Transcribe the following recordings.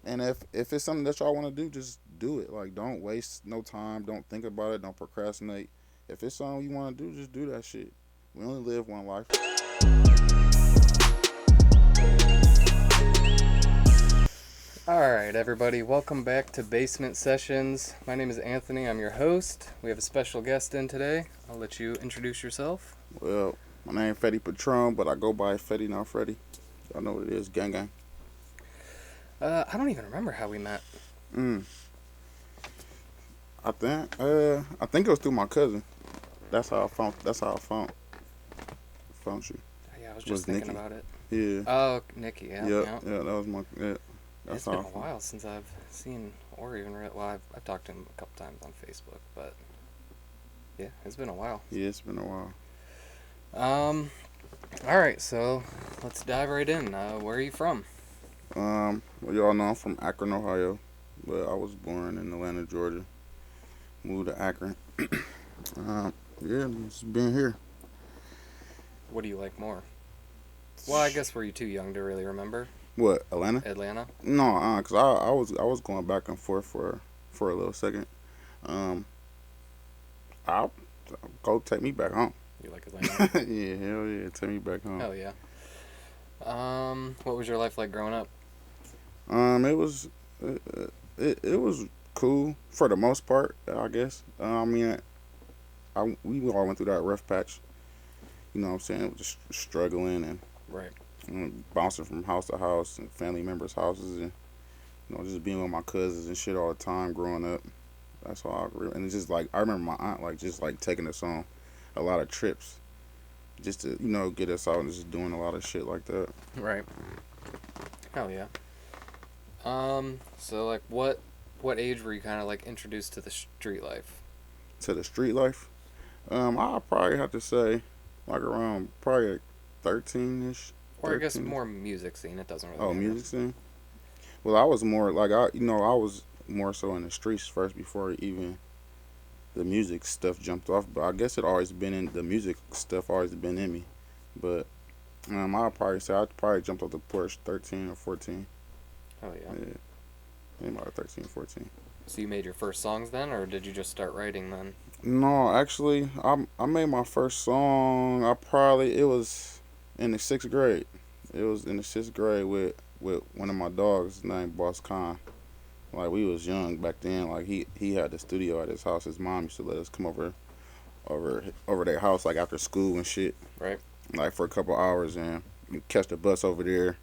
And if it's something that y'all want to do, just do it. Like, don't waste no time. Don't think about it. Don't procrastinate. If it's something you want to do, just do that shit. We only live one life. Alright, everybody, welcome back to Basement Sessions. My name is Anthony, I'm your host. We have a special guest in today. I'll let you introduce yourself. Well, my name Feddie Patron, but I go by Feddie, now Freddie. Y'all know what it is, gang gang. I don't even remember how we met. Mm. I think it was through my cousin. That's how I found you. Yeah, I was just Was thinking Nikki? about it. Yeah. Oh, Nikki, yeah, Yeah, yeah. yeah, that was my yeah. That's It's been how a I found. while since I've seen or even read. Well, I've talked to him a couple times on Facebook, but yeah, it's been a while. Yeah, it's been a while. Um, alright, so let's dive right in. Where are you from? Well, y'all know I'm from Akron, Ohio, but I was born in Atlanta, Georgia. Moved to Akron. Yeah, just been here. What do you like more? Well, I guess were you too young to really remember? What, Atlanta? Atlanta? No, cause I was going back and forth for a little second. Um, I'll go take me back home. You like Atlanta? Yeah, hell yeah, take me back home. Hell yeah. What was your life like growing up? It was it was cool for the most part, I guess. I mean, we all went through that rough patch. You know what I'm saying? Just struggling and Right. bouncing from house to house and family members' houses and just being with my cousins and shit all the time growing up. That's all and it's just like I remember my aunt like just like taking us on a lot of trips just to get us out and just doing a lot of shit like that. Right. Hell yeah. So like what age were you kind of like introduced to the street life? To the street life, I probably have to say like around probably like 13ish. Or I guess 13. more music scene, it doesn't really Oh, matter. music scene. Well, I was more like I was more so in the streets first before even the music stuff jumped off. But I guess it always been in the music stuff always been in me. But I'd probably say I probably jumped off the porch 13 or 14. Hell yeah. Yeah, maybe about 13, 14. So you made your first songs then, or did you just start writing then? No, actually, I made my first song. It was in the sixth grade. It was in the sixth grade with one of my dogs named Boss Khan. Like we was young back then. Like he had the studio at his house. His mom used to let us come over their house like after school and shit. Right. Like for a couple hours and catch the bus over there.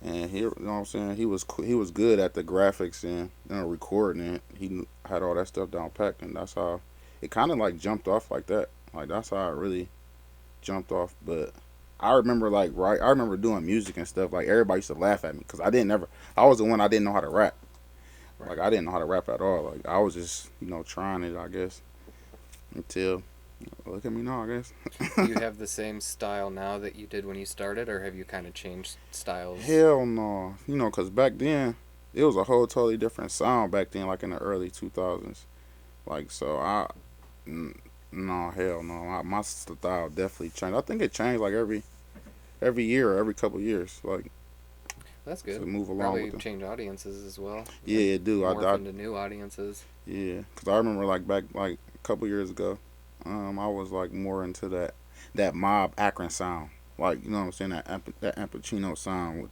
And what I'm saying, he was good at the graphics and recording it. Had all that stuff down packed, and that's how it kind of like jumped off like that. Like that's how it really jumped off. But I remember I remember doing music and stuff. Like everybody used to laugh at me because I was the one I didn't know how to rap. Right. Like I didn't know how to rap at all. Like I was just trying it, I guess, until look at me now, I guess. Do you have the same style now that you did when you started, or have you kind of changed styles? Hell no, cause back then it was a whole totally different sound back then, like in the early 2000s. Like so, no, hell no, my style definitely changed. I think it changed like every year or every couple years, like That's to good. move along Probably with them. change audiences as well. Yeah, Like it do. morph into new audiences. Yeah, cause I remember like back like a couple years ago, I was like more into that mob Akron sound, like you know what I'm saying, that Ampachino sound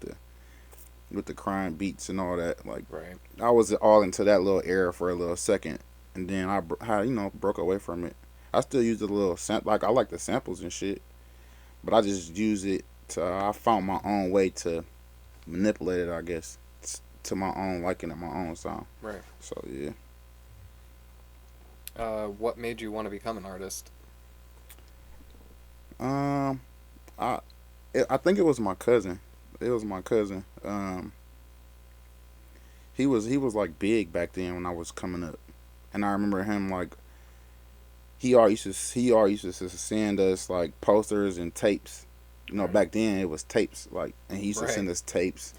with the crime beats and all that. Like Right. I was all into that little era for a little second, and then I broke away from it. I still use the little like I like the samples and shit, but I just use it to. I found my own way to manipulate it, I guess, to my own liking and my own sound. Right. So yeah. What made you want to become an artist? Um, I I think it was my cousin. It was my cousin. He was like big back then when I was coming up, and I remember him like he always used to send us like posters and tapes. Right. Back then it was tapes like, and he used to Right. send us tapes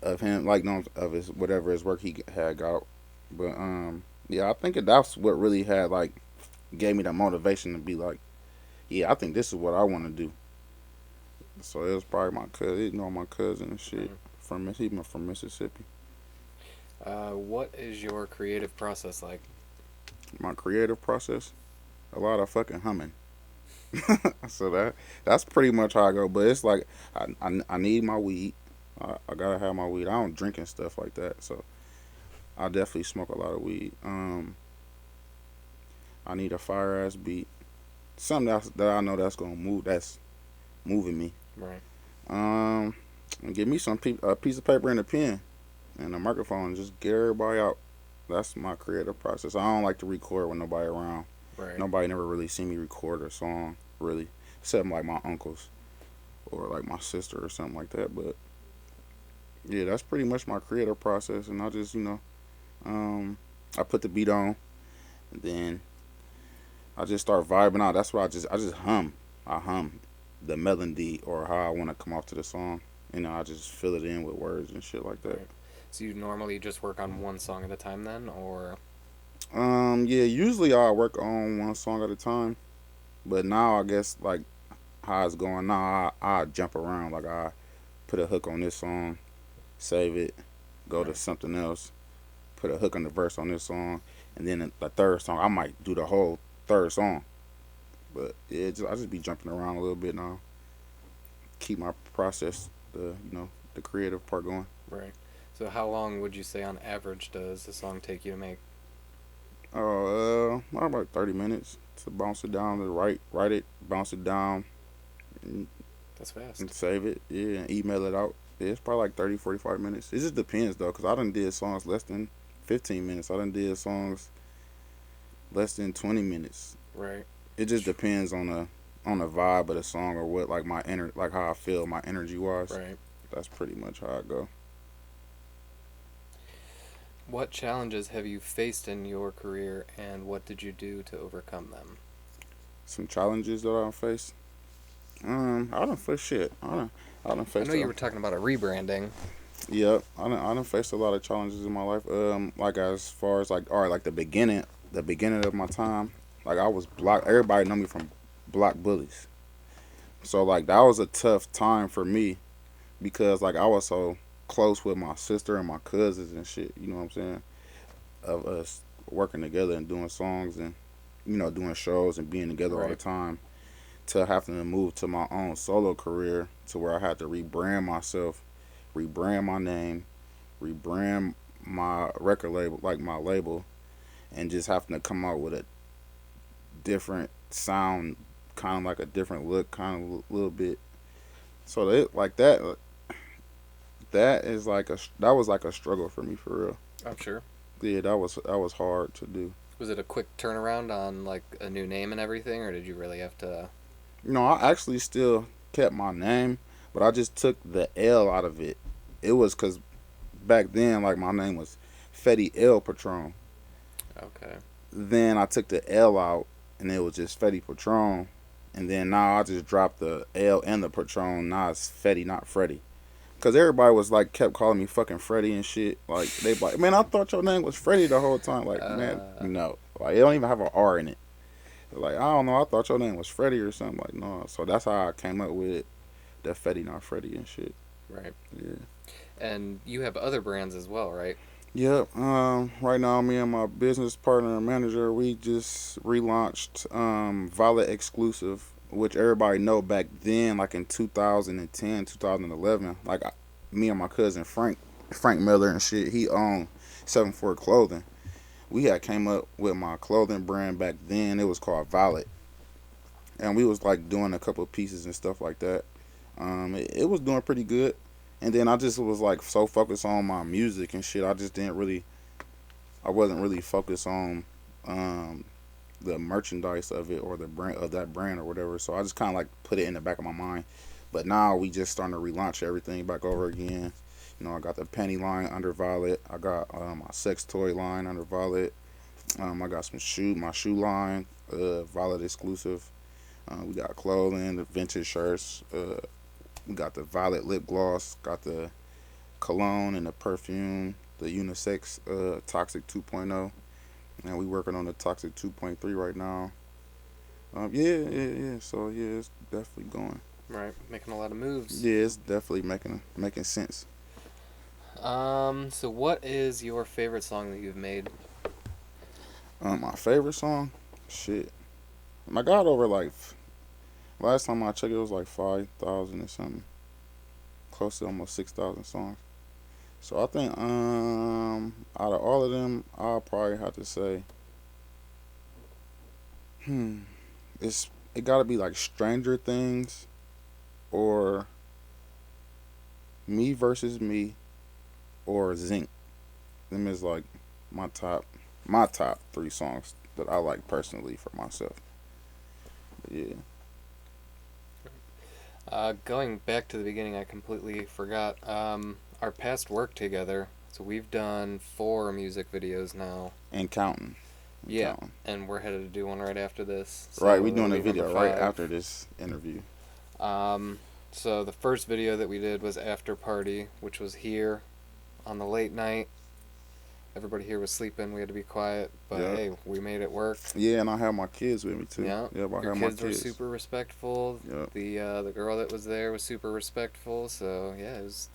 of him like of his whatever his work he had got. But yeah, I think that's what really had like gave me the motivation to be like, yeah, I think this is what I want to do. So it was probably my cousin and shit Mm. he from Mississippi. What is your creative process like? My creative process, a lot of fucking humming. So that's pretty much how I go. But it's like I need my weed. I gotta have my weed. I don't drink and stuff like that. So I definitely smoke a lot of weed. I need a fire ass beat. Something that I know that's gonna move. That's moving me. Right. Um, and give me a piece of paper and a pen and a microphone and just get everybody out. That's my creative process. I don't like to record when nobody around. Right. Nobody never really seen me record a song really, except like my uncles or like my sister or something like that. But yeah, that's pretty much my creative process. And I just um, I put the beat on and then I just start vibing out. That's what I just hum. I hum the melody or how I want to come off to the song. I just fill it in with words and shit like that. Right. So you normally just work on one song at a time then, or? Yeah, usually I work on one song at a time, but now I guess like how it's going now, I jump around. Like I put a hook on this song, save it, go to Right. something else, put a hook on the verse on this song, and then the third song I might do the whole third song. But yeah, I just be jumping around a little bit now. Keep my process, the creative part going. Right. So how long would you say on average does a song take you to make? Oh, about 30 minutes to bounce it down, to write it, bounce it down, and, That's and fast. save it. Yeah, and email it out. Yeah, it's probably like 30, 45 minutes. It just depends though, cause I done did songs less than 15 minutes. I done did songs less than 20 minutes. Right. It just depends on the vibe of the song or what like like how I feel my energy wise. Right. That's pretty much how I go. What challenges have you faced in your career, and what did you do to overcome them? Some challenges that I face. I don't face shit. I don't I face know you a were talking about a rebranding. Yep, I done faced a lot of challenges in my life. Like as far as like, all right, like the beginning of my time, like I was blocked. Everybody know me from block bullies. So like that was a tough time for me because like I was so close with my sister and my cousins and shit. You know what I'm saying? Of us working together and doing songs and doing shows and being together all the Right. time. To having to move to my own solo career to where I had to rebrand myself, rebrand my name, rebrand my record label, like my label, and just having to come out with a different sound, kind of like a different look, kind of a little bit. So like that is like that was like a struggle for me for real. I'm sure. Yeah, that was hard to do. Was it a quick turnaround on like a new name and everything, or did you really have to? I actually still kept my name, but I just took the L out of it. It was because back then, like my name was Feddie L Patron. Okay. Then I took the L out, and it was just Feddie Patron. And then now I just dropped the L and the Patron. Now it's Feddie, not Freddie. Cause everybody was like kept calling me fucking Freddie and shit. Like they like, man, I thought your name was Freddie the whole time. Like, man, Uh, no. Like it don't even have an R in it. Like I don't know. I thought your name was Freddie or something. Like no. So that's how I came up with the Feddie, not Freddie and shit. right. Yeah. And you have other brands as well, right? Yep. Right now, me and my business partner and manager, we just relaunched Violet Exclusive, which everybody know back then, like in 2010, 2011. Like me and my cousin Frank Miller and shit, he owned 74 Clothing. We had came up with my clothing brand back then. It was called Violet, and we was like doing a couple of pieces and stuff like that. It was doing pretty good. And then I just was like so focused on my music and shit. I wasn't really focused on um, the merchandise of it or the brand of that brand or whatever. So I just kind of like put it in the back of my mind. But now we just starting to relaunch everything back over again. I got the panty line under Violet. I got my sex toy line under Violet. I got my shoe line, Violet exclusive. We got clothing, the vintage shirts. We got the Violet lip gloss. Got the cologne and the perfume, the unisex Toxic 2.0, and we working on the Toxic 2.3 right now. Yeah. So yeah, it's definitely going. Right. Making a lot of moves. Yeah, it's definitely making sense. So what is your favorite song that you've made? My favorite song, shit. I got over like last time I checked, it was like 5,000 or something, close to almost 6,000 songs. So I think out of all of them, I'll probably have to say, hmm, it got to be like Stranger Things or Me versus Me or Zinc. Them is like my top my top three songs that I like personally for myself. But yeah. Going back to the beginning, I completely forgot. Our past work together. So we've done 4 music videos now. And counting. And Yeah, counting. and we're headed to do one right after this. Right, So we that'll doing a be number video right 5. after this interview. Um, so the first video that we did was After Party, which was here on the late night. Everybody here was sleeping. We had to be quiet, but Yeah. hey, we made it work. Yeah, and I have my kids with me too. Yeah, Yep, I your have my kids were kids. super respectful. Yep. The girl that was there was super respectful. So yeah, it was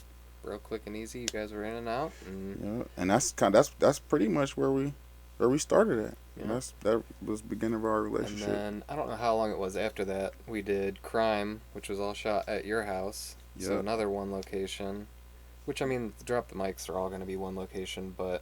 real quick and easy. You guys were in and out, and Yeah, and that's pretty much where we started at. yeah. And that was the beginning of our And relationship. then I don't know how long it was after that. We did Crime, which was all shot at your house. So Yep. another one location. Which I mean, the Drop the Mics are all going to be one location, but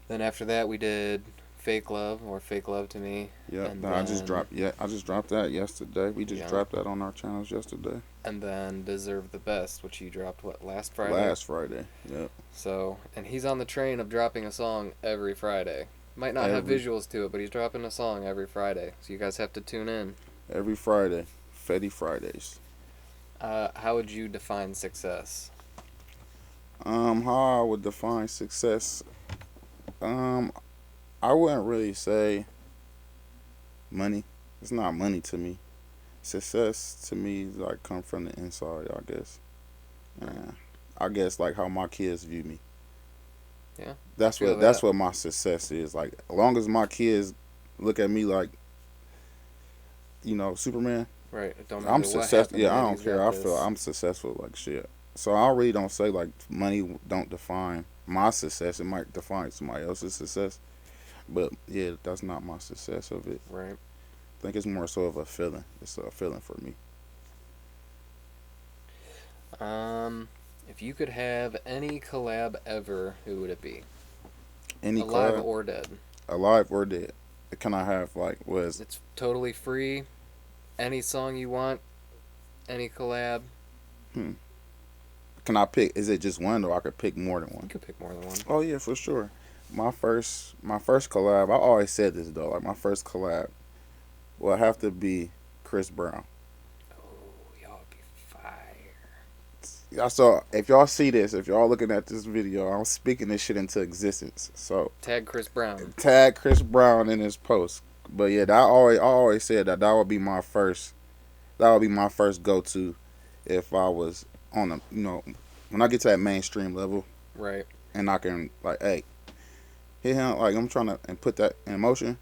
then after that we did Fake Love or Fake Love to Me. Yeah, And I just then- dropped. Yeah, I just dropped that yesterday. We just Yeah. dropped that on our channels yesterday. And then Deserve the Best, which you dropped what, last Friday? Last Friday. Yep. So, and he's on the train of dropping a song every Friday. Might not have Every- visuals to it, but he's dropping a song every Friday. So you guys have to tune in. Every Friday, Feddie Fridays. How would you define success? How I would define success. I wouldn't really say money. It's not money to me. Success to me is like come from the inside, I guess. And I guess like how my kids view me. Yeah. That's feel that's that. what my success is. Like as long as my kids look at me like, Superman, Right. It don't I'm matter what successful. happened, Yeah, I man, don't he's care. got I feel this. I'm successful like shit. So I really don't say like money don't define my success. It might define somebody else's success, but yeah, that's not my success of it. Right. I think it's more so of a feeling. It's a feeling for me. If you could have any collab ever, who would it be? Any Alive collab, or dead? alive or dead? Can I have like was It's totally free. Any song you want, any collab. Can I pick? Is it just one, or I could pick more than You one? could pick more than one. Oh yeah, for sure. My first collab. I always said this though. Like my first collab will have to be Chris Brown. Oh, y'all would be fire. Y'all saw if y'all see this, if y'all looking at this video, I'm speaking this shit into existence. So Tag Chris Brown. tag Chris Brown in his post. But yeah, I always said that would be my first. That would be my first go to, if I was on a when I get to that mainstream level Right. and I can like hit him like I'm trying to and put that in motion.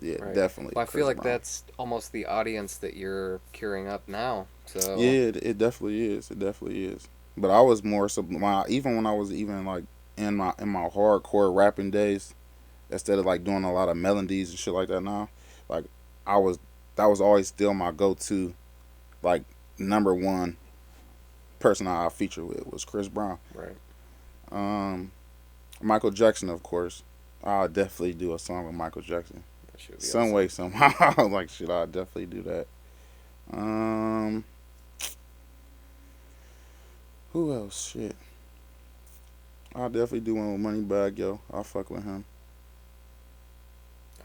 Yeah, Right. definitely. Well, I feel Chris like Brown. that's almost the audience that you're curing up now. So Yeah, it definitely is. It definitely is. But I was more so even when I was even like in my hardcore rapping days, instead of like doing a lot of melodies and shit like that now, like that was always still my go to, like number one person I feature with was Chris Brown. Right. Michael Jackson, of course. I'll definitely do a song with Michael Jackson. That should be Some awesome. way, somehow. Like shit, I'll definitely do that. Who else? Shit. I'll definitely do one with Moneybag, yo. I'll fuck with him.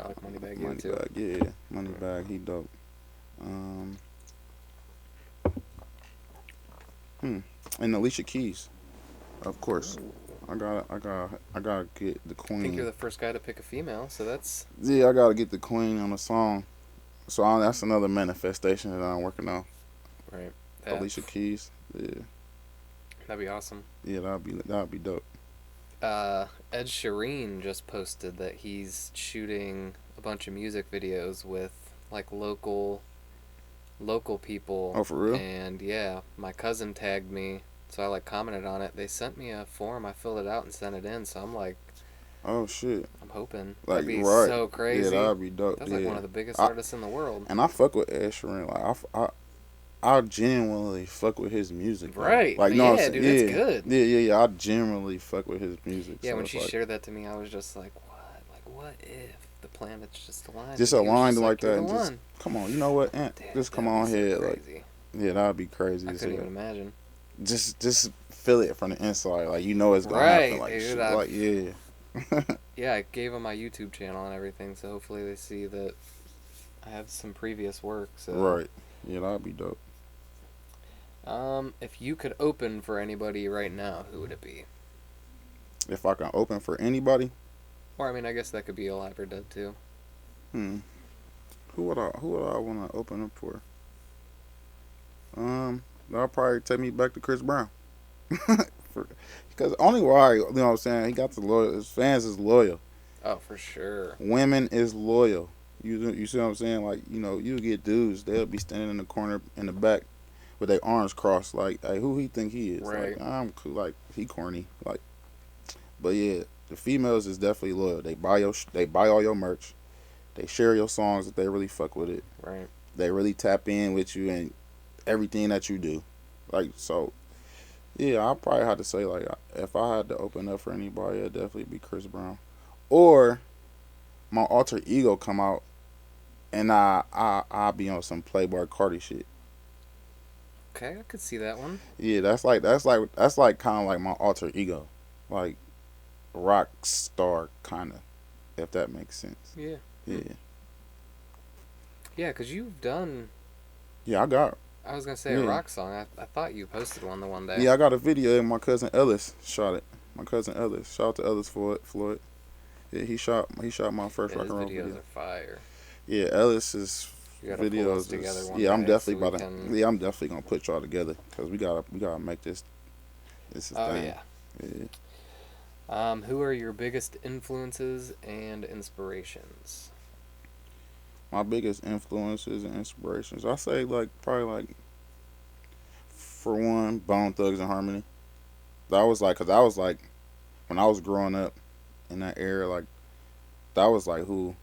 I like Moneybag You too. Moneybag, yeah. Moneybag, he dope. And Alicia Keys, of course. I gotta get the I queen. think you're the first guy to pick a female, so that's Yeah, I gotta get the queen on the song. So that's another manifestation that I'm working on. right. Alicia Keys, yeah, That'd be awesome. yeah, that'd be dope. Ed Sheeran just posted that he's shooting a bunch of music videos with like local people. Oh, for real? And yeah, my cousin tagged me, So I like commented on it. They sent me a form. I filled it out and sent it in. So I'm like, Oh shit. I'm hoping Like that'd be right. so Yeah, crazy. that'd be dope. That's like Yeah. one of the biggest I artists in the world. and I fuck with Ed Sheeran. I genuinely fuck with his music though. Right. Like, you know what Yeah, I'm dude, it's saying? good. Yeah. I genuinely fuck with his music. Yeah, So when it's she like shared that to me, I was just like, what? Like, what if the planets just aligned just and he was aligned just like like, you're that the and just one? come on. You know what, Aunt? Dude, Just come that'd be on so here. Like, crazy. yeah, that'd be crazy I as couldn't hell. even imagine. Just feel it from the inside. Like, you know it's gonna happen. Right, Like dude. shit. Like yeah. Yeah, I gave them my YouTube channel and everything, so hopefully they see that I have some previous work. So, Right. Yeah, that'd be dope. if you could open for anybody right now, who would it be? If I can open for anybody, Or I mean, I guess that could be alive or dead too. hmm, who would I want to open up for? That'll probably take me back to Chris Brown. Because only why, you know what I'm saying, he got the loyal, his fans is loyal. Oh, for sure. Women is loyal. You see what I'm saying? Like, you know, you get dudes, they'll be standing in the corner in the back with their arms crossed, like, hey, who he think he is? Right. Like, I'm cool, like he corny, like. But yeah, the females is definitely loyal. They buy all your merch. They share your songs if they really fuck with it. Right. They really tap in with you and everything that you do. Like, so yeah, I probably had to say, like, if I had to open up for anybody, it'd definitely be Chris Brown. Or my alter ego come out and I be on some Playboy Cardi shit. Okay, I could see that one. Yeah, that's like kind of like my alter ego, like rock star kind of, if that makes sense. Yeah. Yeah, Yeah, because you've done. yeah, I got. I was gonna say Yeah. a rock song. I thought you posted one the one day. Yeah, I got a video and my cousin Ellis shot it. My cousin Ellis. Shout out to Ellis Floyd. Yeah, he shot my first Yeah, rock his and roll videos video. are fire. Yeah, Ellis's You gotta pull videos us together is, one yeah, I'm day definitely so about to. can... Yeah, I'm definitely gonna put y'all together because we gotta make this. This is Oh thing. yeah. Yeah. Who are your biggest influences and inspirations? My biggest influences and inspirations, I say, like, probably like, for one, Bone Thugs and Harmony. That was like, cause I was like, when I was growing up in that era, like, that was like who.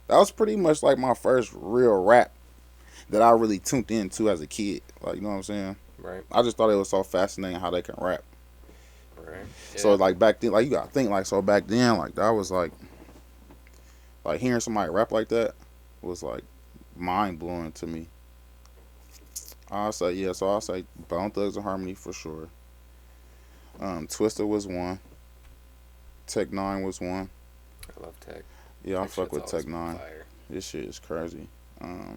That was pretty much like my first real rap that I really tuned into as a kid. Like, you know what I'm saying? Right. I just thought it was so fascinating how they can rap. Right. Yeah. So like back then, like you gotta think like so back then, like that was like hearing somebody rap like that was like mind blowing to me. I'll say yeah, so I'll say Bone Thugs and Harmony for sure. Twister was one. Tech Nine was one. I love Tech. Yeah, I That fuck shit's with always Tech been Nine. fire. This shit is crazy. I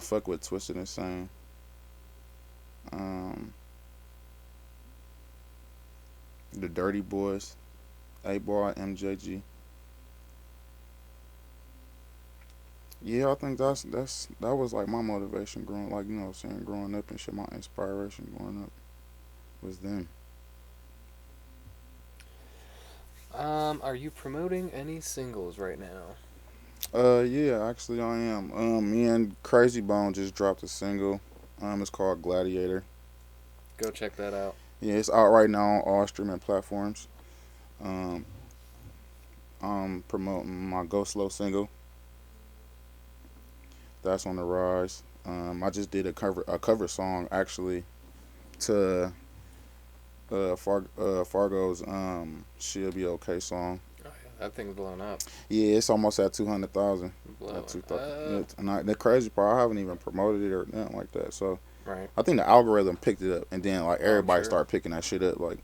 fuck with Twisted Insane. The Dirty Boys, A-Boy, MJG. Yeah, I think that was like my motivation growing, like, you know what I'm saying, growing up and shit. My inspiration growing up was them. Are you promoting any singles right now? Yeah, actually I am. Me and Crazy Bone just dropped a single. It's called Gladiator. Go check that out. Yeah, it's out right now on all streaming platforms. I'm promoting my Go Slow single. That's on the rise. I just did a cover song actually to Fargo's "She'll Be Okay" song. Oh yeah, that thing's blowing up. Yeah, it's almost at 200,000. Blowing At 2,000. up. And the crazy part, I haven't even promoted it or nothing like that. So Right. I think the algorithm picked it up, and then like everybody sure. started picking that shit up. Like,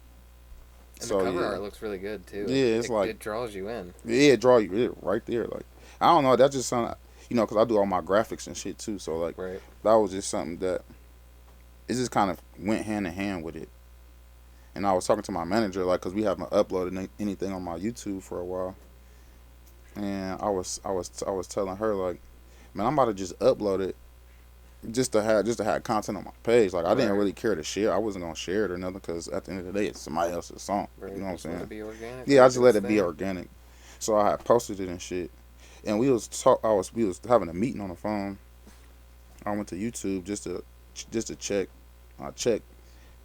And so the cover yeah, art looks really good too. Yeah, it's like it draws you in. yeah, it draw you right there. Like, I don't know, that's just something, you know, because I do all my graphics and shit too. So like, Right. that was just something that it just kind of went hand in hand with it. And I was talking to my manager, like, cause we haven't uploaded anything on my YouTube for a while, and I was telling her, like, man, I'm about to just upload it, just to have content on my page. Like, I didn't Right. really care to share. I wasn't gonna share it or nothing, cause at the end of the day, it's somebody else's song. Right. You know what I'm Just let saying? it be organic. Yeah, I just let its it be thing. organic. So I had posted it and shit, and we was having a meeting on the phone. I went to YouTube just to check I checked,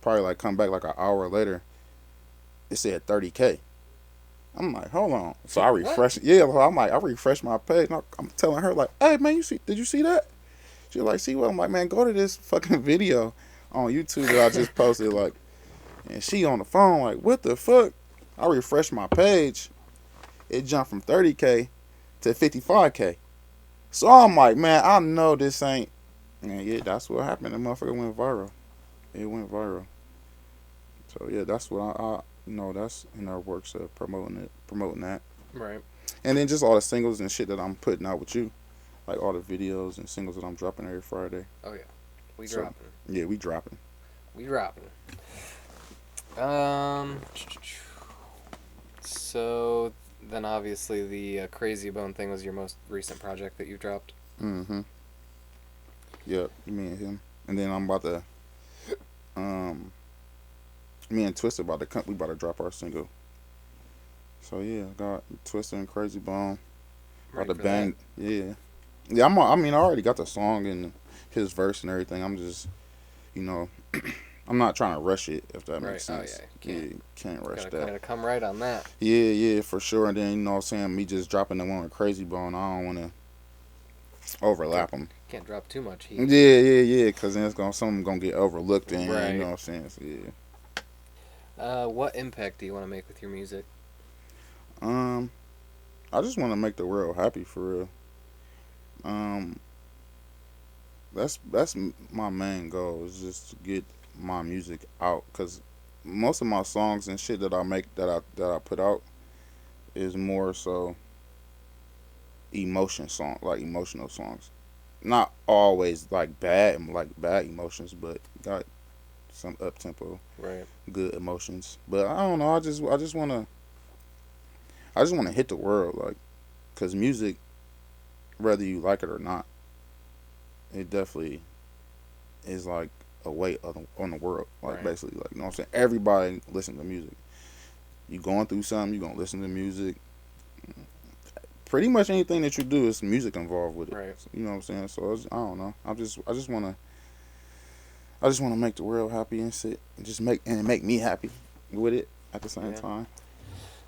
probably like come back like an hour later. It said 30K. I'm like, hold on. So I What? refresh. Yeah, I'm like, I refresh my page. And I'm telling her like, hey man, did you see that? She like, see what? I'm like, man, go to this fucking video on YouTube that I just posted. Like, and she on the phone like, what the fuck? I refreshed my page. It jumped from 30K to 55K. So I'm like, man, I know this ain't. And yeah, that's what happened. The motherfucker went viral. It went viral. So yeah, that's what I that's in our works of promoting that. Right. And then just all the singles and shit that I'm putting out with you, like all the videos and singles that I'm dropping every Friday. Oh yeah, we So, dropping. Yeah, we dropping. We dropping. So then obviously the Crazy Bone thing was your most recent project that you dropped. Mm-hmm. Yep, me and him. And then I'm about to, me and Twister we about to drop our single. So yeah, got Twister and Crazy Bone. About to bang. Yeah. Yeah, I mean, I already got the song and his verse and everything. I'm just, you know, I'm not trying to rush it, if that makes sense. Oh yeah, you can't rush gotta that. kind of come right on that. Yeah, for sure. And then, you know what I'm saying, me just dropping the one with Crazy Bone, I don't want to overlap them. Can't drop too much heat. Yeah, because then something going to get overlooked in, Right. you know what I'm saying? So, yeah. What impact do you want to make with your music? I just want to make the world happy, for real. That's my main goal, is just to get my music out, because most of my songs and shit that I make, that I put out, is more so emotional songs. Not always like bad emotions, but got some up tempo, Right. good emotions. But I don't know. I just wanna hit the world, like, cause music, whether you like it or not, it definitely is like a weight on the world. Like, Right. basically, like, you know what I'm saying. Everybody listen to music. You going through something, you gonna listen to music. Pretty much anything that you do is music involved with it. Right. You know what I'm saying? So I don't know. I just wanna make the world happy and sit and just make me happy with it at the same time.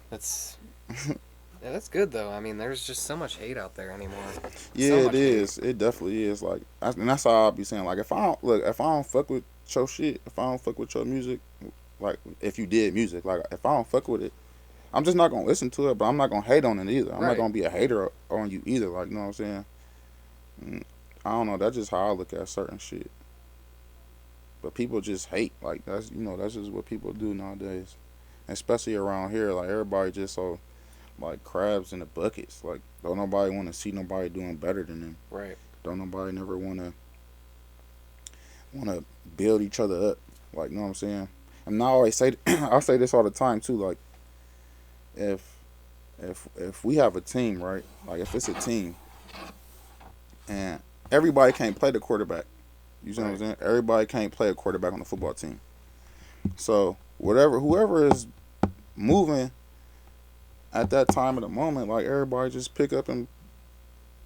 That's yeah, that's good though. I mean, there's just so much hate out there anymore. Yeah, So it much is. hate. It definitely is. Like, and that's all I'll be saying. Like, if I don't fuck with your shit, if I don't fuck with your music, like, if you did music, like, if I don't fuck with it, I'm just not gonna listen to it. But I'm not gonna hate on it either. I'm not Right. gonna be a hater on you either. Like, you know what I'm saying? I don't know. That's just how I look at certain shit. But people just hate. Like, that's just what people do nowadays. Especially around here, like, everybody just so, like, crabs in the buckets. Like, don't nobody want to see nobody doing better than them. Right. Don't nobody never wanna build each other up. Like, you know what I'm saying? And I always say I say this all the time too. Like, if we have a team, right? Like, if it's a team and everybody can't play the quarterback, you see what I'm saying? Everybody can't play a quarterback on the football team. So whoever is moving at that time of the moment, like, everybody just pick up and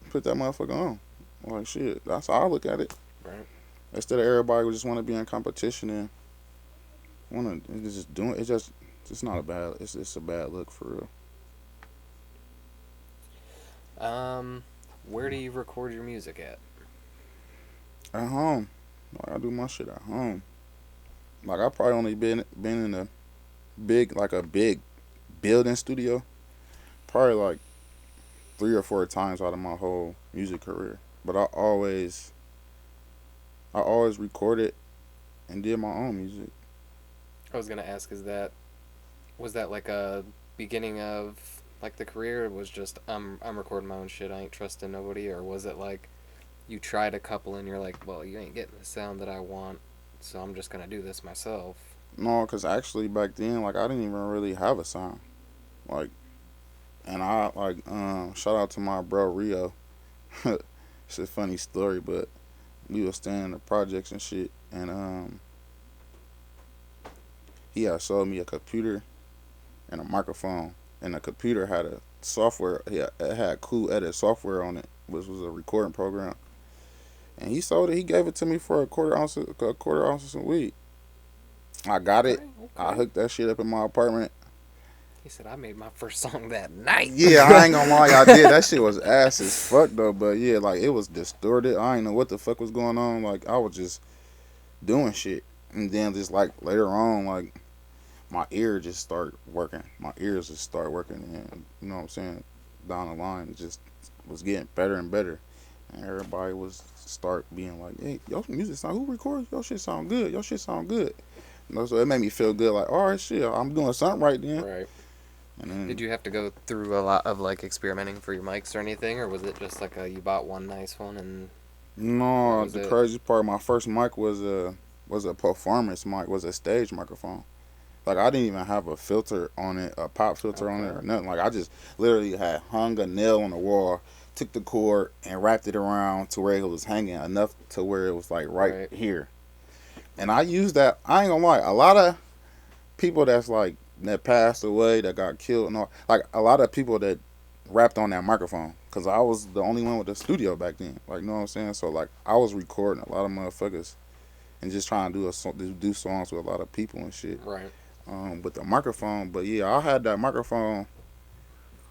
put that motherfucker on. Like, shit, that's how I look at it. Right. Instead of everybody just want to be in competition and want to just doing it's not a bad. It's a bad look, for real. Where do you record your music at? At home, like, I do my shit at home. Like, I probably only been in a big building studio, probably like 3 or 4 times out of my whole music career. But I always recorded and did my own music. I was gonna ask, was that like a beginning of like the career? It was just I'm recording my own shit. I ain't trusting nobody, or was it like you tried a couple and you're like, well, you ain't getting the sound that I want, so I'm just gonna do this myself. No, cause actually back then, like, I didn't even really have a sound, like, and I like shout out to my bro Rio. It's a funny story, but we was staying in the projects and shit, and he had sold me a computer and a microphone, and the computer had a software. Yeah, it had Cool Edit software on it, which was a recording program. and he sold it. He gave it to me for a quarter ounce of some weed. I got it. Okay, I okay. hooked that shit up in my apartment. He said I made my first song that night. Yeah, I ain't gonna lie, I did. That shit was ass as fuck though. But yeah, like it was distorted. I ain't know what the fuck was going on. Like I was just doing shit, and then just like later on, like my ear just start working. My ears just start working, and you know what I'm saying. Down the line, it just was getting better and better, and everybody was start being like, "Hey, your music sound. Who records? Your shit sound good. Your shit sound good." You know, so it made me feel good. Like, all right, shit, I'm doing something right then. Right. And Did then you have to go through a lot of like experimenting for your mics or anything, or was it just like you bought one nice one and that no, was the it? crazy part, my first mic was a performance mic, was a stage microphone. Like I didn't even have a filter on it, a pop filter on it Okay. or nothing. Like I just literally had hung a nail on the wall, took the cord and wrapped it around to where it was hanging enough to where it was like right Right. here. And I used that. I ain't gonna lie, a lot of people that's like that passed away, that got killed, and all, like a lot of people that rapped on that microphone. Cause I was the only one with the studio back then. Like, you know what I'm saying? So like, I was recording a lot of motherfuckers and just trying to do songs with a lot of people and shit. Right. With the microphone, but yeah, I had that microphone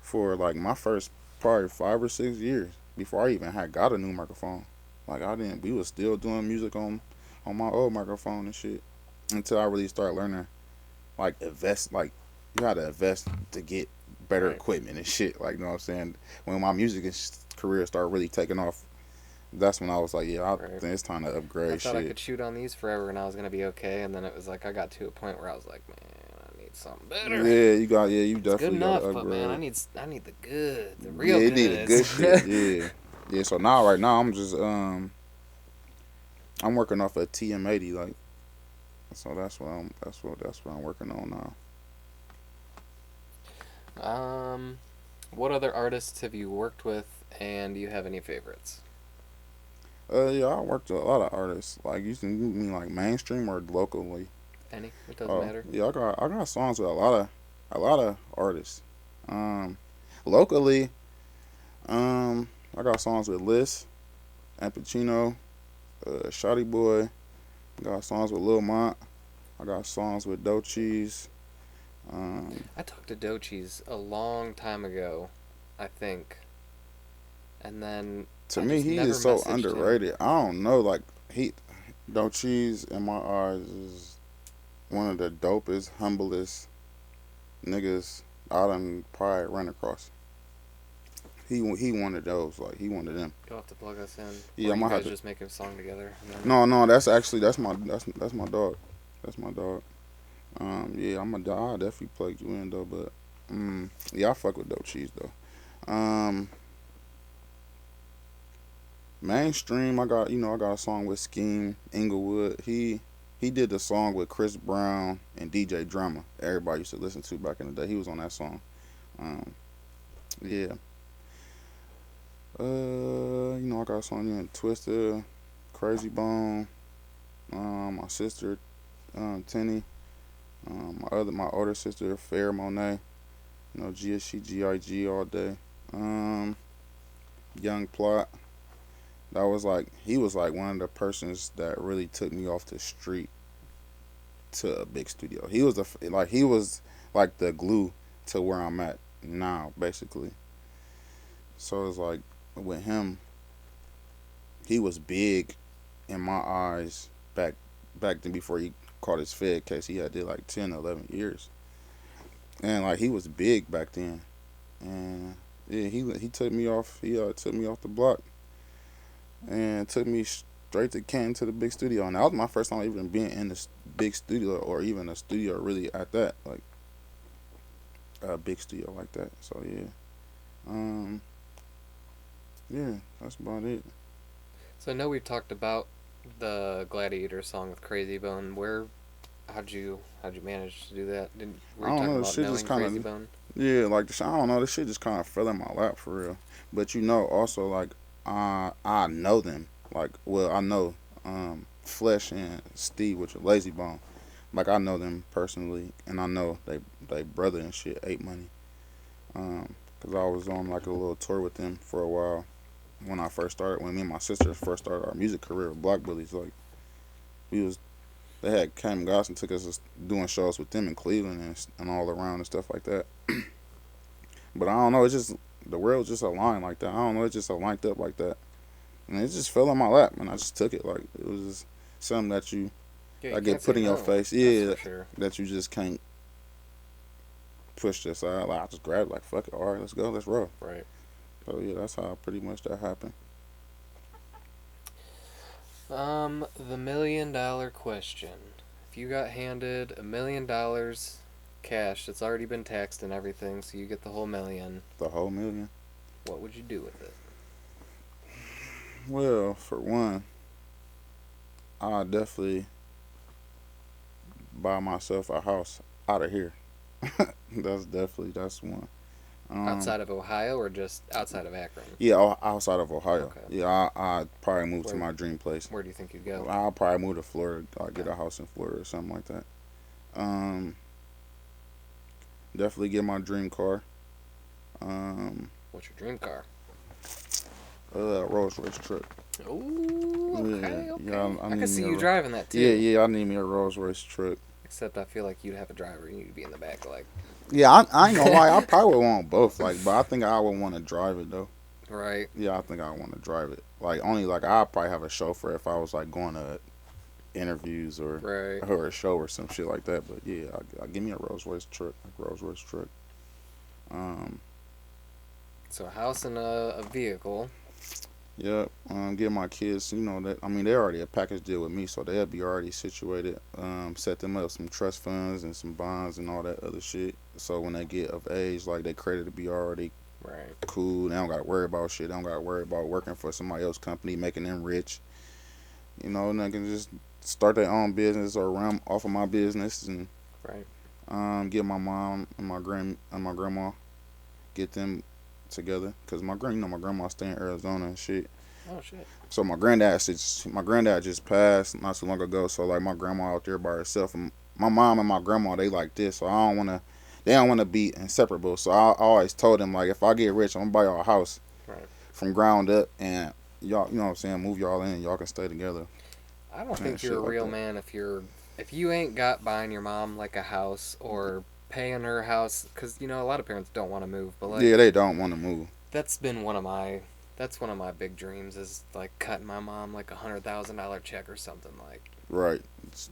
for like my first probably 5 or 6 years before I even had got a new microphone. Like I didn't, we was still doing music on my old microphone and shit until I really started learning like invest like you had to invest to get better Right. equipment and shit. Like you know what I'm saying. When my career started really taking off, that's when I was like, yeah, I Right. think it's time to I upgrade thought I shit. could shoot on these forever and I was gonna be okay, and then it was like I got to a point where I was like, man, I need something better. Yeah, you It's good definitely got to enough, but man, upgrade. I need the good, the Yeah, real it needed goods. good shit. Yeah, yeah. So now, right now, I'm just I'm working off a TM80. Like, so that's what I'm working on now. um, what other artists have you worked with, and do you have any favorites? Yeah, I worked with a lot of artists. Like, you mean like mainstream or locally? Any? It doesn't Oh, matter. yeah, I got songs with a lot of artists. Um, locally, I got songs with Liz, and Pacino, Shotty Boy. I got songs with Lil Mont. I got songs with Doe Cheese. Um, I talked to Dochi's a long time ago, I think, and then to I me, just he never is so messaged him. underrated. I don't know, like he, Doe Cheese in my eyes is one of the dopest, humblest niggas I done probably run across. He one of those, like he one of them. You'll have to plug us in, Yeah, or I'm you gonna have guys to. just make a song together. And then... No, that's actually that's my dog. That's my dog. Yeah, I'll definitely plug you in though, but yeah, I fuck with Dope Cheese though. Mainstream, I got a song with Scheme Inglewood. He did the song with Chris Brown and DJ Drama. Everybody used to listen to back in the day. He was on that song. Um, yeah. I got a song in Twister, Crazy Bone. My sister, Tenny. My older sister, Fair Monet. GSC all day. Um, Young Plot. That was like he was like one of the persons that really took me off the street to a big studio. He was like the glue to where I'm at now, basically. So it's like with him, he was big in my eyes back then before he caught his Fed case. He had did like 10, 11 years, and like he was big back then. And yeah, he took me off. He took me off the block and took me straight to Canton to the big studio. And that was my first time even being in this big studio or even a studio really at that like a big studio like that. So yeah, um, yeah, that's about it. So I know we've talked about the Gladiator song with Crazy Bone. How'd you manage to do that? Were I you don't talking know. This about shit just knowing kind Crazy of Bone? yeah, like I don't know. This shit just kind of fell in my lap for real. But also like I know them. Like well, I know Flesh and Steve, which are Lazy Bone. Like I know them personally, and I know they brother and shit, Ate Money. Cause I was on like a little tour with them for a while, when I first started, when me and my sister first started our music career with Block Bullies, like we was they had came guys and took us doing shows with them in Cleveland and all around and stuff like that. But I don't know, it's just the world just aligned like that. I don't know, it just aligned up like that, and it just fell in my lap, and I just took it like it was just something that Yeah, I you get can't put say in your no. face, That's yeah, for sure. that you just can't push this out. Like I just grabbed it, like fuck it, all right, let's go, let's roll. Right. So yeah, that's how pretty much that happened. The $1 million question. If you got handed $1 million cash that's already been taxed and everything, so you get the whole million, The whole million. what would you do with it? Well, for one, I definitely buy myself a house out of here. That's one. Outside of Ohio or just outside of Akron? Yeah, outside of Ohio. Okay. Yeah, I probably move to Where- my dream place. Where do you think you'd go? I'll probably move to Florida. I'll get Okay. a house in Florida or something like that. Um, Definitely get my dream car. What's your dream car? Rolls Royce truck. Ooh, okay, Yeah, okay. yeah, I I need can see me you a- driving that too. Yeah, I need me a Rolls Royce truck. Except I feel like you'd have a driver. You need to be in the back, like. Yeah, I ain't gonna lie. I probably would want both. Like, but I think I would want to drive it though. Right. Yeah, I think I want to drive it. Like, only like I'd probably have a chauffeur if I was like going to interviews Right. or a show or some shit like that. But yeah, I give me a Rolls Royce truck, like Rolls Royce truck. So a house and a vehicle. Yeah, get my kids. You know that. I mean, they're already a package deal with me, so they'll be already situated. Set them up some trust funds and some bonds and all that other shit. So when they get of age, like their credit to be already Right. cool. They don't got to worry about shit. They don't got to worry about working for somebody else's company, making them rich. You know, and they can just start their own business or run off of my business and get my mom and my grandma, get them together, cause my grandma stay in Arizona and shit. Oh shit. So my granddad just passed not so long ago. So like my grandma out there by herself, and my mom and my grandma they like this. So they don't wanna be inseparable. So I always told them like if I get rich, I'm gonna buy y'all a house Right. from ground up, and y'all, you know what I'm saying, move y'all in, y'all can stay together. I don't Yeah, think you're shit a like real that. man if you ain't got buying your mom like a house or paying her house, because you know a lot of parents don't want to move, but like Yeah, they don't want to move. that's one of my big dreams is like cutting my mom like $100,000 check or something like. Right,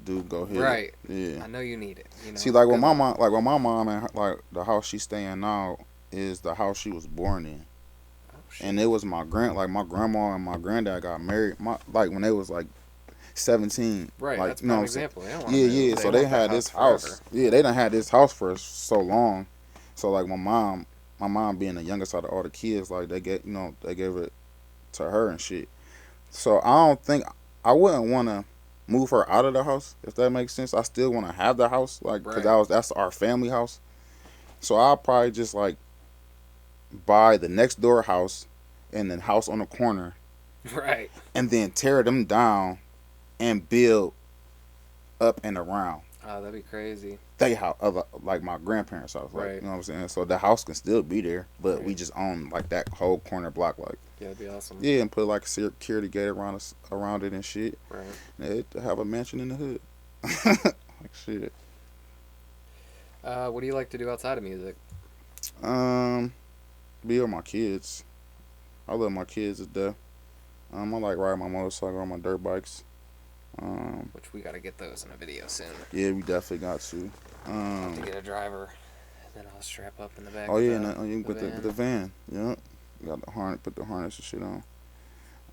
dude, go ahead. Right. Yeah. I know you need it. You know. See, like with Good my luck. mom, and like the house she's staying now is the house she was born in. Oh, shit. And it was my grandma and my granddad got married like when they was like 17. Right. Like, That's you know prime what I'm saying? example. They don't wanna Yeah, move. yeah. So they want that had this forever. house. Yeah, they done had this house for so long. So like my mom being the youngest out of all the kids, like they gave it to her and shit. So I don't think I wouldn't want to move her out of the house, if that makes sense. I still want to have the house, like, because Right. that's our family house. So I'll probably just like buy the next door house and then house on the corner, Right. and then tear them down and build up and around Oh, that'd be crazy. they house, like my grandparents' house, like, Right. you know what I'm saying. So the house can still be there, but we Right. just own like that whole corner block, like, Yeah, that'd be awesome. yeah, and put like a security gate around it and shit. Right. And have a mansion in the hood, like shit. What do you like to do outside of music? Be with my kids. I love my kids to death. I like riding my motorcycle on my dirt bikes. Which we gotta get those in a video soon. Yeah, we definitely got to. Have to get a driver, and then I'll strap up in the back. Oh of yeah, the, and you the put van. the van. Yeah, got the harness. Put the harness and shit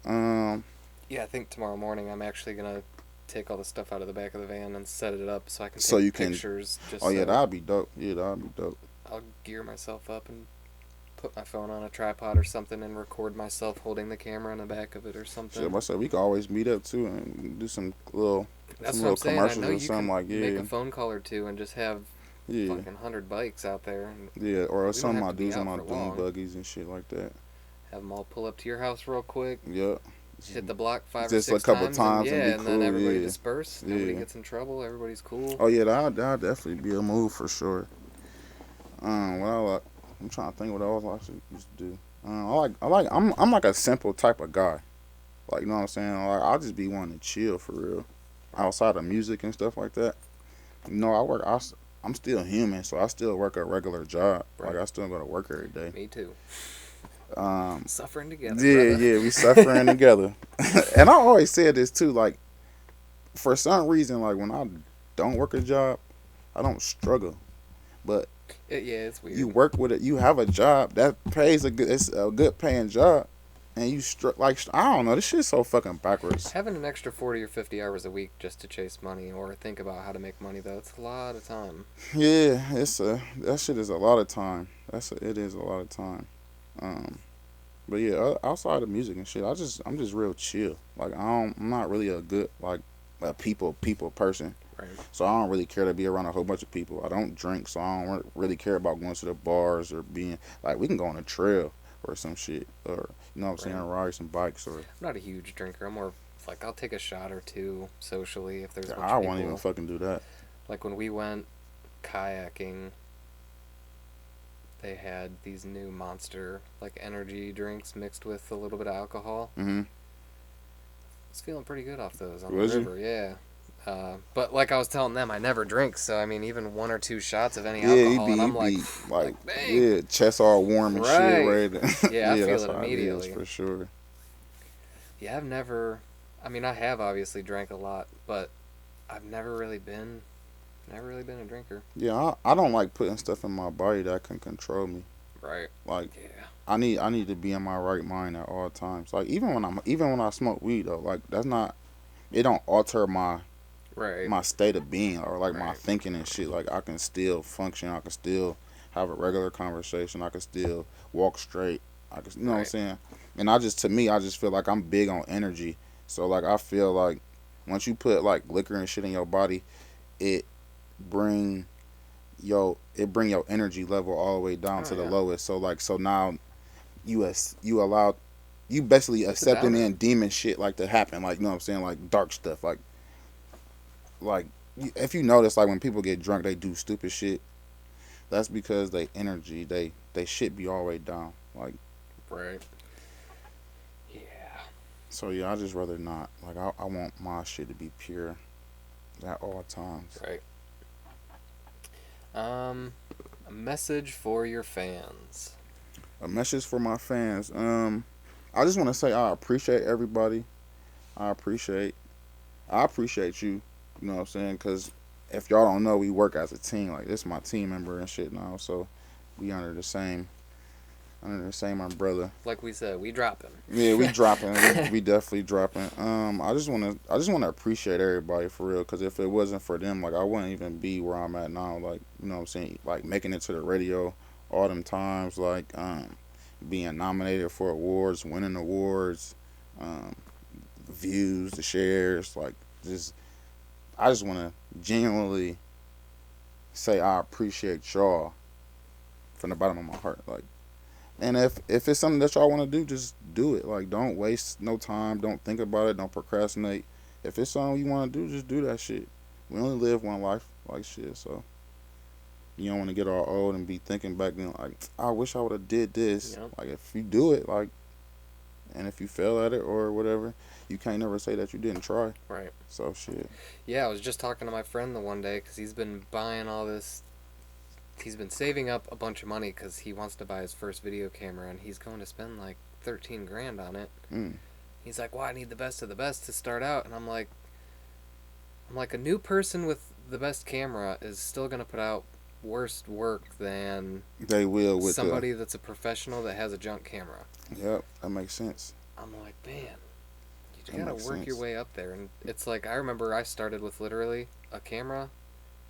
on. Yeah, I think tomorrow morning I'm actually gonna take all the stuff out of the back of the van and set it up so I can take So you can- pictures. Just Oh yeah, so that'd be dope. Yeah, that'd be dope. I'll gear myself up and put my phone on a tripod or something and record myself holding the camera in the back of it or something. Shit, I said we could always meet up too and do some little That's some what I'm little saying. I commercials know or you something can like make yeah, a phone call or two and just have yeah, fucking 100 bikes out there and yeah, or don't some of have my to be dudes on out my for dune long. buggies and shit like that. have them all pull up to your house real quick. Yeah. Hit the block five Just or a six couple times, times and yeah, be and then cool, everybody yeah. disperse. Nobody Yeah. gets in trouble. Everybody's cool. Oh yeah, that'll definitely be a move for sure. What I like, I'm trying to think what else I used to do. I'm like a simple type of guy. Like, you know what I'm saying? Like, I'll just be wanting to chill for real. Outside of music and stuff like that. You know, I'm still human, so I still work a regular job. Like, Right. I still go to work every day. Me too. Um, Suffering together, yeah, brother. yeah, we suffering together. And I always said this too. Like, for some reason, like when I don't work a job, I don't struggle. But Yeah, it's you weird. work with it. You have a job that pays it's a good paying job, and like I don't know. This shit's so fucking backwards. Having an extra 40 or 50 hours a week just to chase money or think about how to make money, though, it's a lot of time. Yeah, that shit is a lot of time. It is a lot of time. Um, but yeah, outside of music and shit, I'm just real chill. Like I'm not really a good like a people person. Right. So I don't really care to be around a whole bunch of people. I don't drink, so I don't really care about going to the bars or being like we can go on a trail or some shit or you know what I'm saying, Right. ride some bikes or I'm not a huge drinker. I'm more like I'll take a shot or two socially if there's a bunch I of won't people. even fucking do that. Like when we went kayaking, they had these new Monster like energy drinks mixed with a little bit of alcohol. Mm-hmm. I was feeling pretty good off those on Was the you? river. Yeah. But like I was telling them, I never drink, so I mean, even one or two shots of any Yeah, alcohol, and he I'm be like, dang, yeah, chest all warm and shit, right? ready to, Yeah, I yeah, feel that's it how it is immediately. for sure. Yeah, I've never. I mean, I have obviously drank a lot, but I've never really been a drinker. Yeah, I don't like putting stuff in my body that can control me. Right. Like Yeah. I need to be in my right mind at all times. Like even when I smoke weed though, like that's not it don't alter Right. my state of being or like my Right. thinking and shit. Like I can still function. I can still have a regular conversation. I can still walk straight. I can, you know what I'm Right. saying? And to me, I just feel like I'm big on energy. So like I feel like once you put like liquor and shit in your body, it bring it bring your energy level all the way down Oh to the yeah. lowest. So now you allow you basically It's a accepting downer. in demon shit like to happen. Like you know what I'm saying? Like dark stuff. Like if you notice, like when people get drunk, they do stupid shit. That's because they energy, they shit be all the way down. Like Right. Yeah. so, yeah. I just rather not. Like I want my shit to be pure at all times. Right. Um, a message for your fans. A message for my fans. I just want to say I appreciate everybody. I appreciate I appreciate you. You know what I'm saying? Because if y'all don't know, we work as a team. Like this, is my team member and shit now. So we under the same umbrella. Like we said, we dropping. Yeah, we dropping. We definitely dropping. I just wanna appreciate everybody for real. Cause if it wasn't for them, like I wouldn't even be where I'm at now. Like you know what I'm saying? Like making it to the radio all them times. Like being nominated for awards, winning awards, um, views, the shares. Like just I just wanna genuinely say I appreciate y'all from the bottom of my heart. Like. And if it's something that y'all want to do, just do it. Like, don't waste no time. Don't think about it. Don't procrastinate. If it's something you want to do, just do that shit. We only live one life, like shit. So you don't want to get all old and be thinking back then, like, I wish I would have did this. Yep. Like, if you do it, like, and if you fail at it or whatever, you can't never say that you didn't try. Right. So shit. Yeah, I was just talking to my friend the one day because he's been buying all this. He's been saving up a bunch of money because he wants to buy his first video camera, and he's going to spend like 13 grand on it. Mm. He's like, "Well, I need the best of the best to start out," and I'm like, a new person with the best camera is still gonna put out worse work than They will with somebody that's a professional that has a junk camera. Yep, that makes sense. I'm like, man, you That gotta makes work your sense. way up there, and it's like I remember I started with literally a camera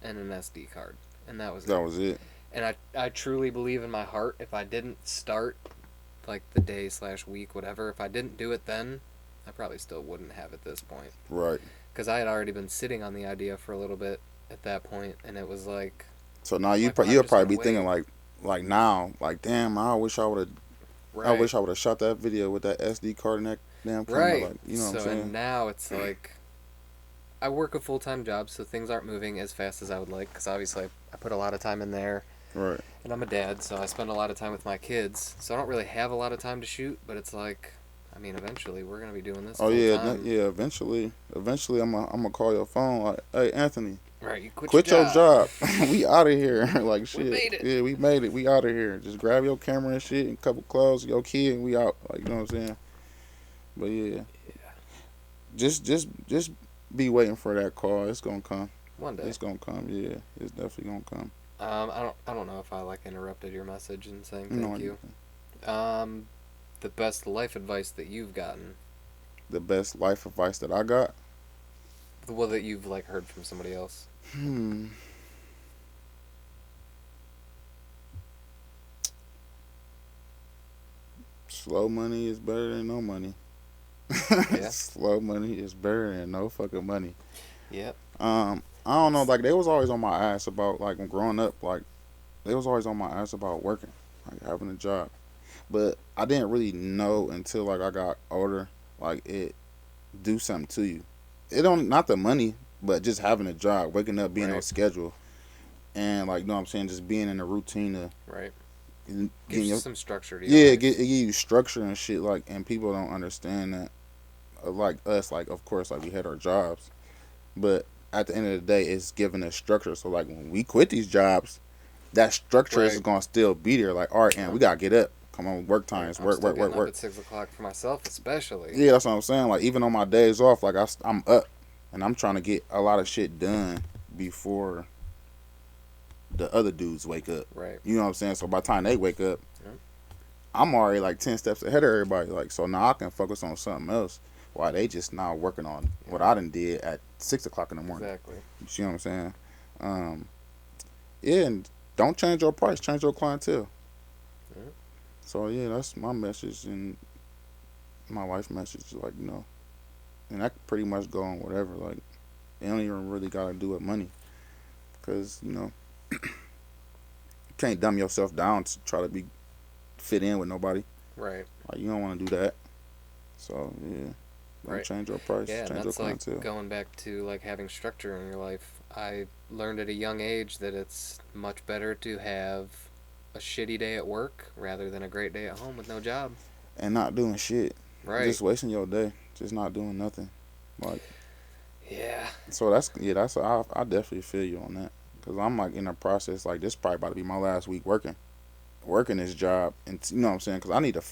and an SD card, and that was That it. was it. And I truly believe in my heart, if I didn't start like the day / week, whatever, if I didn't do it then, I probably still wouldn't have at this point. Right. Because I had already been sitting on the idea for a little bit at that point, and it was like, So now like, well, I'm you'll just probably gonna be thinking wait. like now like damn I wish I would have I Right. wish I would have shot that video with that SD card and that damn camera. Right. Like, you know what I'm So, and saying? now it's like, I work a full time job, so things aren't moving as fast as I would like, because obviously I put a lot of time in there. Right. And I'm a dad, so I spend a lot of time with my kids. So I don't really have a lot of time to shoot, but it's like, I mean, eventually we're gonna be doing this Oh full yeah, time. yeah. Eventually, I'm gonna call your phone. Like, hey, Anthony, Right? You quit your quit your job. job. We out of here. Like We shit. made it. Yeah, we made it. We out of here. Just grab your camera and shit, and a couple clothes, your kid, and we out. Like, you know what I'm saying? But yeah, just be waiting for that call. It's gonna come. One day. It's gonna come. Yeah, it's definitely gonna come. I don't know if I like interrupted your message in saying thank No, you. Um, the best life advice that you've gotten, the best life advice that I got. the one that you've like heard from somebody else. Hmm. Slow money is better than no money. Yeah. Slow money is better than no fucking money. Yep. I don't know. Like they was always on my ass about like when growing up. Like they was always on my ass about working, like having a job. But I didn't really know until like I got older. Like it do something to you. It don't not the money, but just having a job, waking up, being on Right. schedule, and like you know what I'm saying, just being in a routine of Right. getting Gives you your some structure to your yeah, life. it give you structure and shit. Like, and people don't understand that. Like us, like of course, like we had our jobs, but at the end of the day, it's giving us structure. So like when we quit these jobs, that structure is Right. gonna still be there. Like, all right, and we gotta get up. Come on, work Right. times, I'm work, still work, work, getting up work. at 6 o'clock for myself, especially. Yeah, that's what I'm saying. Like even on my days off, like I'm up, and I'm trying to get a lot of shit done before the other dudes wake up. Right. You know what I'm saying? So by the time they wake up, Yep. I'm already like 10 steps ahead of everybody. Like, so now I can focus on something else while they just now working on what I done did at 6 o'clock in the morning. Exactly. You see what I'm saying? Um, yeah, and don't change your price, change your clientele. Yep. So yeah, that's my message and my life message. Like, you know, and that could pretty much go on whatever. Like, it don't even really got to do with money. Because, you know, you can't dumb yourself down to try to be fit in with nobody. Right. Like, you don't want to do that. So yeah, don't Right. change your price, Yeah, and change your that's like clientele. going back to like having structure in your life. I learned at a young age that it's much better to have a shitty day at work rather than a great day at home with no job. And not doing shit, Right. just wasting your day, just not doing nothing. Like, Yeah. so that's I definitely feel you on that. Cause I'm like in the process. Like this probably about to be my last week working this job, and you know what I'm saying. Cause I need to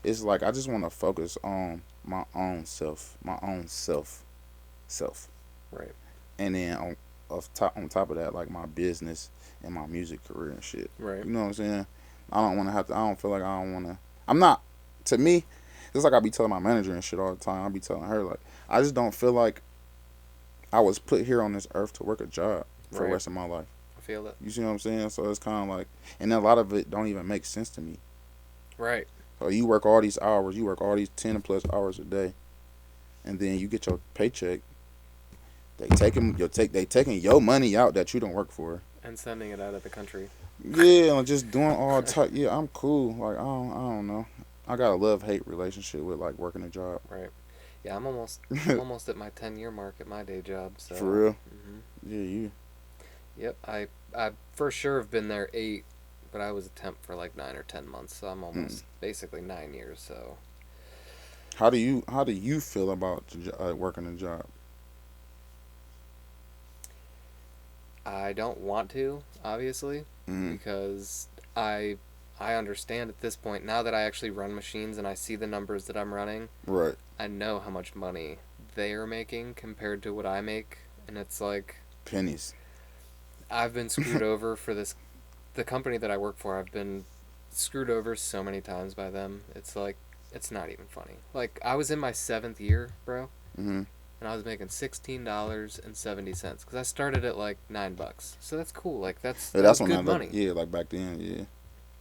it's like I just want to focus on my own self, Right. and then on top of that, like my business and my music career and shit. Right. You know what I'm saying? I don't want to have to. I don't feel like I don't want to. I'm not. To me, it's like I be telling my manager and shit all the time. I be telling her like I just don't feel like I was put here on this earth to work a job for Right. the rest of my life. I feel it. You see what I'm saying? So it's kind of like, and a lot of it don't even make sense to me. Right. So you work all these hours, you work all these 10 plus hours a day, and then you get your paycheck. They taking your money out that you don't work for. And sending it out of the country. Yeah, and just doing all type. Yeah, I'm cool. Like I don't know. I got a love hate relationship with like working a job. Right. Yeah, I'm almost at my 10-year mark at my day job. So. For real. Hmm. Yeah, you. Yep. I for sure have been there 8, but I was a temp for like 9 or 10 months. So I'm almost basically 9 years. So. How do you feel about working a job? I don't want to, obviously, because I understand at this point, now that I actually run machines and I see the numbers that I'm running, Right. I know how much money they are making compared to what I make, and it's like Pennies. I've been screwed over for the company that I work for. I've been screwed over so many times by them. It's like it's not even funny. Like I was in my 7th year, bro. Mhm. And I was making $16.70 because I started at like $9, so that's cool. Like that's Yeah, that was when good money. Yeah, like back then. Yeah.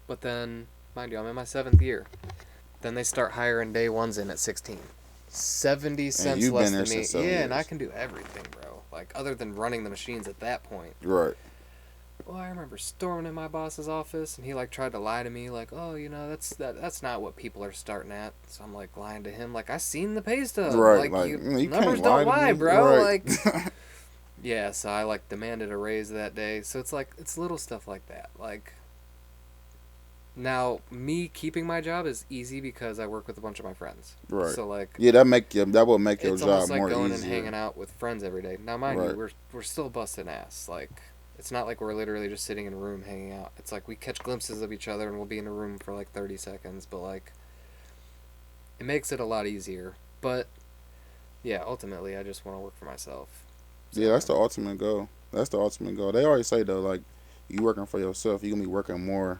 But then, mind you, I'm in my 7th year. Then they start hiring day ones in at 16. 70 cents you've less been there than me. since 7 Yeah, and I years. can do everything, bro. Like other than running the machines at that point. Right. Well, I remember storming in my boss's office, and he like tried to lie to me, like, "Oh, that's not what people are starting at." So I'm like lying to him, like, "I seen the pay stub, Right. like you numbers can't don't lie to lie, me. bro." Right. Like, Yeah, so I like demanded a raise that day. So it's like it's little stuff like that. Like now me keeping my job is easy because I work with a bunch of my friends. Right. So like Yeah, that will make your it's almost job like more going and easier. hanging out with friends every day. Now mind you, Right. we're still busting ass. Like it's not like we're literally just sitting in a room hanging out. It's like we catch glimpses of each other and we'll be in a room for like 30 seconds, but like it makes it a lot easier. But yeah, ultimately I just want to work for myself. Yeah, So that's the ultimate goal. That's the ultimate goal. They always say though, like you working for yourself, you gonna be working more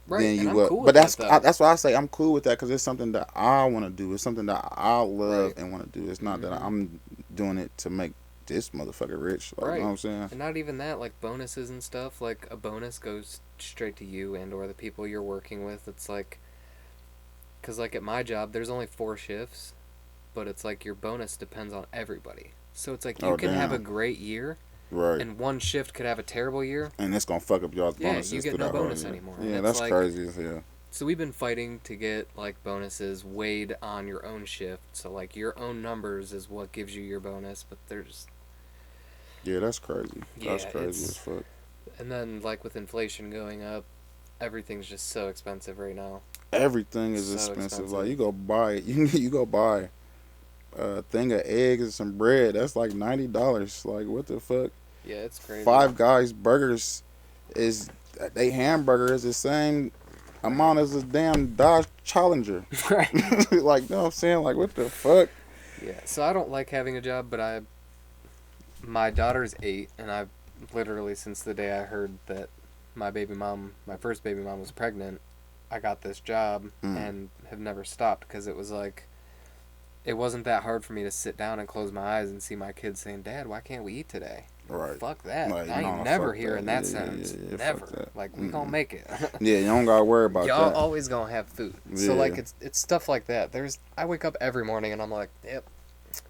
right, than and you I'm will. cool But with that though. that's why I say I'm cool with that because it's something that I want to do. It's something that I love Right. and want to do. It's not that Mhm. I'm doing it to make this motherfucker rich. Like, you know Right. what I'm saying? And not even that, like bonuses and stuff, like a bonus goes straight to you and or the people you're working with. It's like cuz like at my job there's only 4 shifts, but it's like your bonus depends on everybody. So it's like you Oh can have a damn. great year Right. and one shift could have a terrible year. And it's gonna fuck up y'all's Yeah, you bonuses get through no that whole bonus year. anymore. And Yeah, it's that's like crazy as hell. so we've been fighting to get like bonuses weighed on your own shift. So like your own numbers is what gives you your bonus, but there's Yeah, that's crazy. That's yeah, crazy as it's fuck. and then like with inflation going up, everything's just so expensive right now. Everything is So expensive. Like expensive. you go buy you go buy a thing of eggs and some bread. That's like $90. Like what the fuck? Yeah, it's crazy. Five Guys burgers is they hamburger is the same Right. amount as a damn Dodge Challenger. Right. Like, you know what I'm saying? Like, what the fuck? Yeah. So I don't like having a job, but I my daughter's 8 and I've literally since the day I heard that my first baby mom was pregnant, I got this job Mm, and have never stopped because it was like it wasn't that hard for me to sit down and close my eyes and see my kids saying, "Dad, why can't we eat today?" right. Fuck that. Like, I ain't no, never fuck hearing that. that Yeah, yeah, sentence. yeah, yeah. Fuck Never. that. Like we gonna Mm-mm. make it. Yeah, you don't gotta worry about Y'all that. always gonna have food. So like Yeah. it's stuff like that. I wake up every morning and I'm like, "Yep,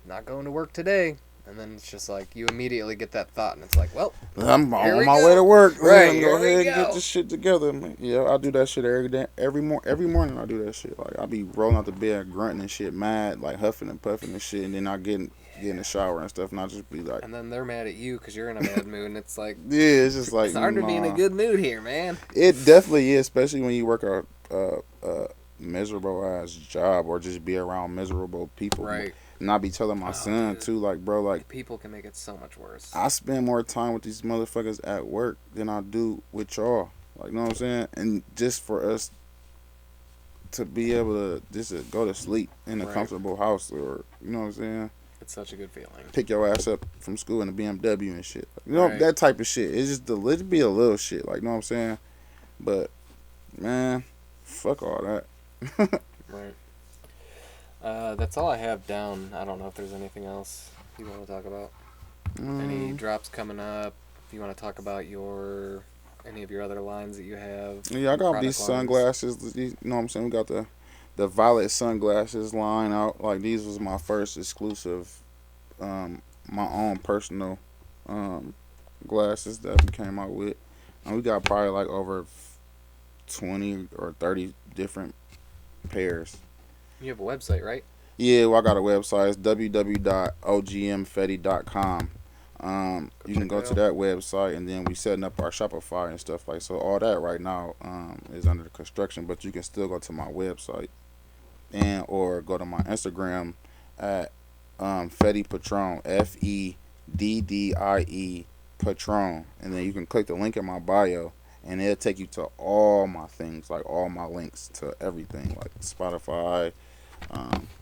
not going to work today." And then it's just like you immediately get that thought and it's like, "Well, I'm here on we my way to go." work. Right, Go here we ahead and get go. this shit together, man. Yeah, I do that shit every day, every morning. I do that shit. Like I be rolling out the bed, grunting and shit, mad, like huffing and puffing and shit, and then I get in the shower and stuff, and I just be like, And then they're mad at you because you're in a bad mood and it's like yeah, it's just like it's hard to be in a nah. good mood here, man. It definitely is, especially when you work a miserable ass job or just be around miserable people. Right. And I be telling my Oh, son dude. too, like, bro, like People can make it so much worse. I spend more time with these motherfuckers at work than I do with y'all. Like, you know what I'm saying? And just for us to be able to just go to sleep in a Right. comfortable house, or you know what I'm saying, It's such a good feeling. pick your ass up from school in a BMW and shit. You know Right. that type of shit. It's just it be a little shit. Like, you know what I'm saying? But man, fuck all that. Right. That's all I have down. I don't know if there's anything else you want to talk about. Any Mm, drops coming up? If you want to talk about your any of your other lines that you have, yeah, I your got these product lines. sunglasses. You know what I'm saying? We got the violet sunglasses line out. Like these was my first exclusive, my own personal, um, glasses that we came out with, and we got probably like over 20 or 30 different pairs. You have a website, right? Yeah, well, I got a website. It's www.ogmfeddie.com. Go You can check go it to out. that website, and then we setting up our Shopify and stuff like so. All that right now is under the construction, but you can still go to my website and or go to my Instagram at Feddie Patron, FEDDIE Patron, and then you can click the link in my bio, and it'll take you to all my things, like all my links to everything, like Spotify,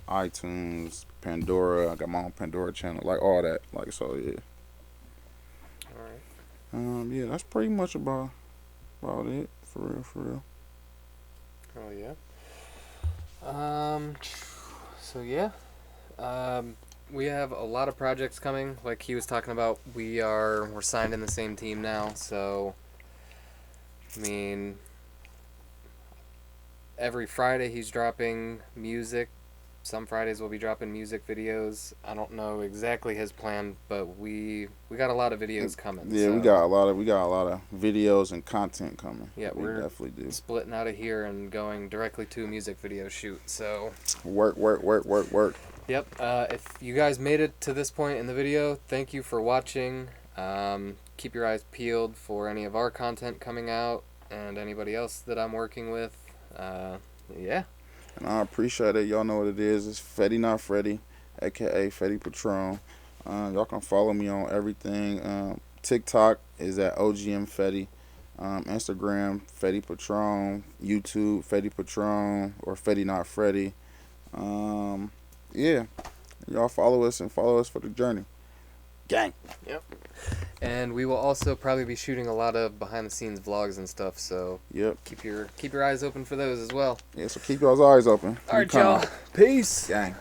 iTunes, Pandora. I got my own Pandora channel, like all that. Like so, yeah. All right. Yeah, that's pretty much about it. For real, for real. Oh yeah. Um. So yeah. We have a lot of projects coming. Like he was talking about, we're signed in the same team now. So, I mean, every Friday he's dropping music. Some Fridays we'll be dropping music videos. I don't know exactly his plan, but we got a lot of videos coming. Yeah, So we got a lot of videos and content coming. yeah, We we're definitely do. splitting out of here and going directly to a music video shoot. So Work, work, work, work, work. Yep. If you guys made it to this point in the video, thank you for watching. Keep your eyes peeled for any of our content coming out and anybody else that I'm working with. Yeah. And I appreciate it. Y'all know what it is. It's Feddie Not Freddie, aka Feddie Patron. Y'all can follow me on everything. TikTok is at OGM Feddie. Instagram Feddie Patron. YouTube Feddie Patron or Feddie Not Freddie. Yeah, y'all follow us and follow us for the journey. Gang. Yep. And we will also probably be shooting a lot of behind the scenes vlogs and stuff, so Yep. keep your eyes open for those as well. Yeah, so keep y'all's eyes open. All right, y'all. Peace. Gang.